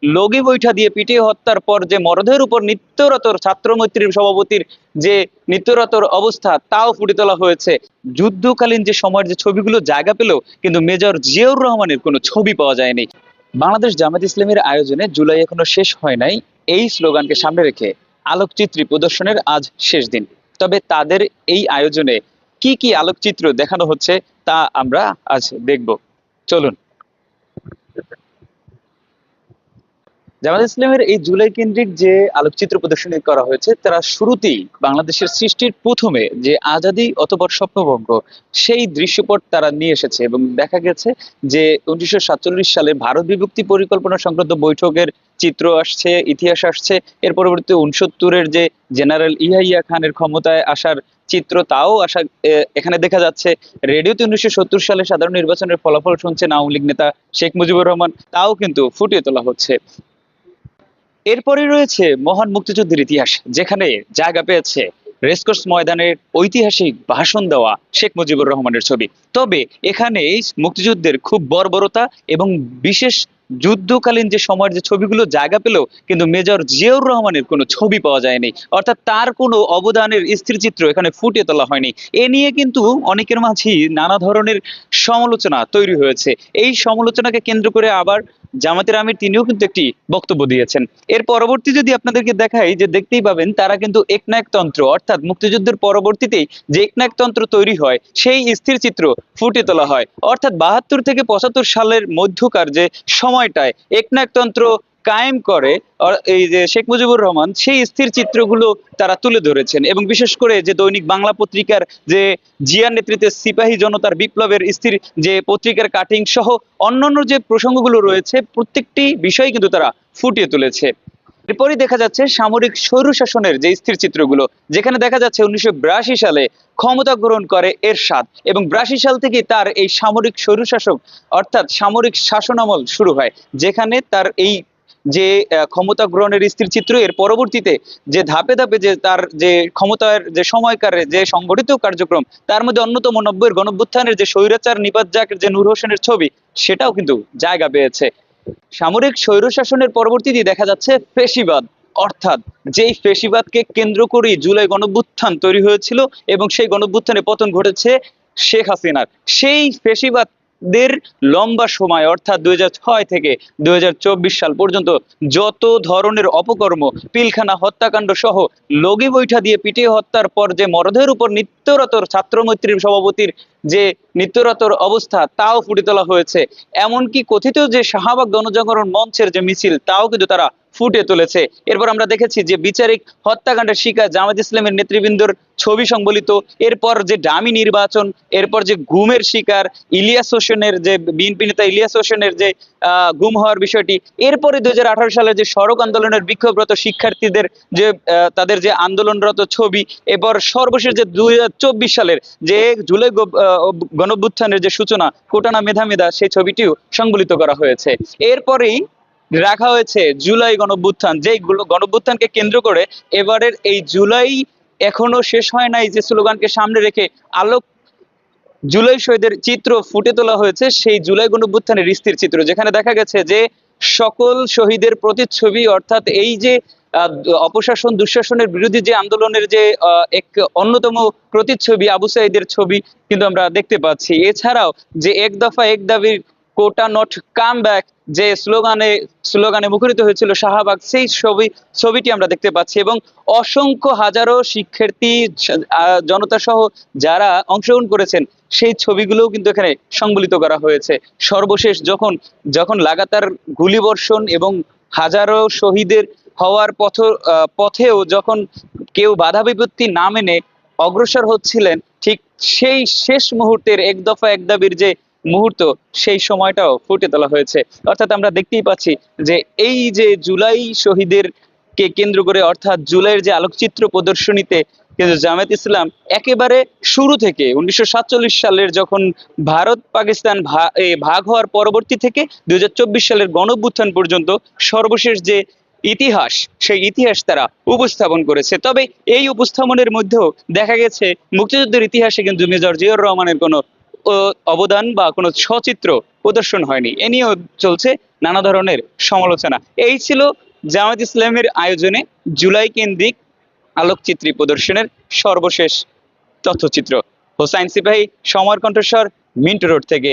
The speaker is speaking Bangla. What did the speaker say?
লগি বৈঠা দিয়ে পিটিয়ে হত্যার পর যে মরদেহের উপর নিত্যরত ছাত্রমৈত্রীর সভাপতির যে নিত্যরত অবস্থা তাও ফুটে তোলা হয়েছে। যুদ্ধকালীন যে সময়ের যে ছবিগুলো জায়গা পেলেও কিন্তু মেজর জিয়াউর রহমানের কোনো ছবি পাওয়া যায়নি। বাংলাদেশ জামায়াত ইসলামীর আয়োজনে জুলাই এখনো শেষ হয় নাই, এই স্লোগানকে সামনে রেখে আলোকচিত্রী প্রদর্শনের আজ শেষ দিন। তবে তাদের এই আয়োজনে কি কি আলোকচিত্র দেখানো হচ্ছে তা আমরা আজ দেখব, চলুন। জামাত ইসলামের এই জুলাই কেন্দ্রিক যে আলোকচিত্র প্রদর্শনী করা হয়েছে, তারা শুরুতেই বাংলাদেশের সৃষ্টির প্রথমে যে আজাদী অতঃপর স্বপ্নভঙ্গ সেই দৃশ্যপট তারা নিয়ে এসেছে এবং দেখা গেছে যে 1947 সালে ভারত বিভক্তি পরিকল্পনা সংক্রান্ত বৈঠকের চিত্র আসছে, ইতিহাস আসছে। এর পরবর্তীতে 69-এর যে জেনারেল ইয়াহিয়া খানের ক্ষমতায় আসার চিত্র তাও আসা এখানে দেখা যাচ্ছে। রেডিওতে 1970 সালে সাধারণ নির্বাচনের ফলাফল শুনছেন আওয়ামী লীগ নেতা শেখ মুজিবুর রহমান, তাও কিন্তু ফুটিয়ে তোলা হচ্ছে। এরপরে রয়েছে মহান মুক্তিযুদ্ধের ইতিহাস, যেখানে জায়গা পেয়েছে রেসকোর্স ময়দানের ঐতিহাসিক ভাষণ দেওয়া শেখ মুজিবুর রহমানের ছবি। তবে এখানে মুক্তিযুদ্ধের খুব বর্বরতা এবং বিশেষ যুদ্ধকালীন যে সময়ের যে ছবিগুলো জায়গা পেলেও কিন্তু মেজর জিয়াউর রহমানের কোনো ছবি পাওয়া যায়নি, অর্থাৎ তার কোনো অবদানের স্থিরচিত্র এখানে ফুটিয়ে তোলা হয়নি। এ নিয়ে কিন্তু অনেকের মাঝেই নানা ধরনের সমালোচনা তৈরি হয়েছে। এই সমালোচনাকে কেন্দ্র করে আবার জামাতের আমির তিনিও কিন্তু একটি বক্তব্য দিয়েছেন। এর পরবর্তী যদি আপনাদেরকে দেখাই, যে দেখতেই পাবেন তারা কিন্তু একনায়কতন্ত্র অর্থাৎ মুক্তিযুদ্ধের পরবর্তীতেই যে একনায়কতন্ত্র তৈরি হয় সেই স্থির চিত্র ফুটিয়ে তোলা হয়। অর্থাৎ 72 থেকে 75 সালের মধ্যকার যে সময়টায় একনায়কতন্ত্র কায়েম করে এই যে শেখ মুজিবুর রহমান, সেই স্থির চিত্রগুলো তারা তুলে ধরেছেন। এবং বিশেষ করে যে দৈনিক বাংলা পত্রিকার যে জিয়ার নেতৃত্বে সিপাহী জনতার বিপ্লবের স্থির যে পত্রিকার কাটিং সহ অন্যান্য যে প্রসঙ্গগুলো রয়েছে প্রত্যেকটি বিষয় কিন্তু তারা ফুটিয়ে তুলেছে। এরপরই দেখা যাচ্ছে সামরিক স্বৈরশাসনের যে স্থির চিত্রগুলো, যেখানে দেখা যাচ্ছে 1982 সালে ক্ষমতা গ্রহণ করে এরশাদ এবং 82 সাল থেকে তার এই সামরিক স্বৈরশাসক অর্থাৎ সামরিক শাসনামল শুরু হয়, যেখানে তার এই যে ক্ষমতা গ্রহণের স্থির চিত্র এর পরবর্তীতে যে ধাপে ধাপে যে তার যে ক্ষমতার যে সময়কারে যে সংগঠিত কার্যক্রম, তার মধ্যে অন্যতম 90-এর গণঅভ্যুত্থানের যে স্বৈরাচার নিপাত জাকের যে নূর হোসেনের ছবি সেটাও কিন্তু জায়গা পেয়েছে। সামরিক স্বৈরশাসনের পরবর্তীতে দেখা যাচ্ছে ফ্যাসিবাদ, অর্থাৎ যেই ফ্যাসিবাদকে কেন্দ্র করে জুলাই গণঅভ্যুত্থান তৈরি হয়েছিল এবং সেই গণঅভ্যুত্থানে পতন ঘটেছে শেখ হাসিনার। সেই ফ্যাসিবাদদের লম্বা সময় অর্থাৎ 2006 থেকে 2024 সাল পর্যন্ত যত ধরনের অপকর্ম, পিলখানা হত্যাকাণ্ড সহ লগি বৈঠা দিয়ে পিটিয়ে হত্যার পর যে মরদেহের উপর নিত্যরত ছাত্রমৈত্রীর সভাপতির যে নিত্যরতর অবস্থা তাও ফুটে তোলা হয়েছে। এমনকি কথিত যে শাহবাগ গণজাগরণ মঞ্চের যে মিছিল তাও কিন্তু তারা ফুটে তুলেছে। এরপর আমরা দেখেছি যে বিচারিক হত্যাকাণ্ডের শিকার জামাত ইসলামের নেতৃবৃন্দর ছবি সংবলিত, এরপর যে ডামি নির্বাচন, এরপর যে গুমের শিকার ইলিয়াস হোসেনের যে বিএনপি নেতা ইলিয়াস হোসেনের যে গুম হওয়ার বিষয়টি, এরপরে 2018 সালের যে সড়ক আন্দোলনের বিক্ষোভরত শিক্ষার্থীদের যে তাদের যে আন্দোলনরত ছবি, এরপর সর্বশেষ যে 2024 সালের যে জুলাই গণঅভ্যুত্থানের যে সূচনা কোটানা মেধা সেই ছবিটিও সংবলিত করা হয়েছে। এরপরেই রাখা হয়েছে জুলাই গণঅভ্যুত্থান, যে গণঅভ্যুত্থানকে কেন্দ্র করে এবারের এই জুলাই এখনো শেষ হয় নাই যে স্লোগানকে সামনে রেখে আলোক জুলাই শহীদের চিত্র ফুটে তোলা হয়েছে। সেই জুলাই গণঅভ্যুত্থানের স্থির চিত্র, যেখানে দেখা গেছে যে সকল শহীদের প্রতিচ্ছবি, অর্থাৎ এই যে অপশাসন দুঃশাসনের বিরোধী যে আন্দোলনের যে এক অন্যতম প্রতিচ্ছবি আবু সাঈদের ছবি কিন্তু আমরা দেখতে পাচ্ছি। এছাড়াও যে এক দফা এক দাবির কোটা নট কাম ব্যাক যে স্লোগানে মুখরিত হয়েছিল শাহবাগ, সেই ছবিটি আমরা দেখতে পাচ্ছি এবং অসংখ্য হাজারো শিক্ষার্থী জনতা সহ যারা অংশগ্রহণ করেছেন সেই ছবিগুলোও কিন্তু এখানে সংবলিত করা হয়েছে। সর্বশেষ যখন লাগাতার গুলিবর্ষণ এবং হাজারো শহীদের হওয়ার পথেও যখন কেউ বাধা বিপত্তি না মেনে অগ্রসর হচ্ছিলেন, ঠিক সেই শেষ মুহূর্তের এক দফা এক দাবির যে মুহূর্ত সেই সময়টাও ফুটে তোলা হয়েছে। অর্থাৎ আমরা দেখতেই পাচ্ছি যে এই যে জুলাই শহীদের কে কেন্দ্র করে অর্থাৎ জুলাইয়ের যে আলোকচিত্র প্রদর্শনীতে কিন্তু জামায়াত ইসলাম একেবারে শুরু থেকে 1947 সালের যখন ভারত পাকিস্তান ভাগ হওয়ার পরবর্তী থেকে 2024 সালের গণঅভ্যুত্থান পর্যন্ত সর্বশেষ যে ইতিহাস সেই ইতিহাস তারা উপস্থাপন করেছে। তবে এই উপস্থাপনের মধ্যেও দেখা গেছে মুক্তিযুদ্ধের ইতিহাসে কিন্তু মেজর জিয়াউর রহমানের কোনো অবদান বা কোনো সচিত্র প্রদর্শন হয়নি। এ নিয়েও চলছে নানা ধরনের সমালোচনা। এই ছিল জামায়াত ইসলামের আয়োজনে জুলাই কেন্দ্রিক আলোকচিত্রী প্রদর্শনের সর্বশেষ তথ্যচিত্র। হোসাইন সিপাহী, সময়ের কণ্ঠস্বর, মিন্টো রোড থেকে।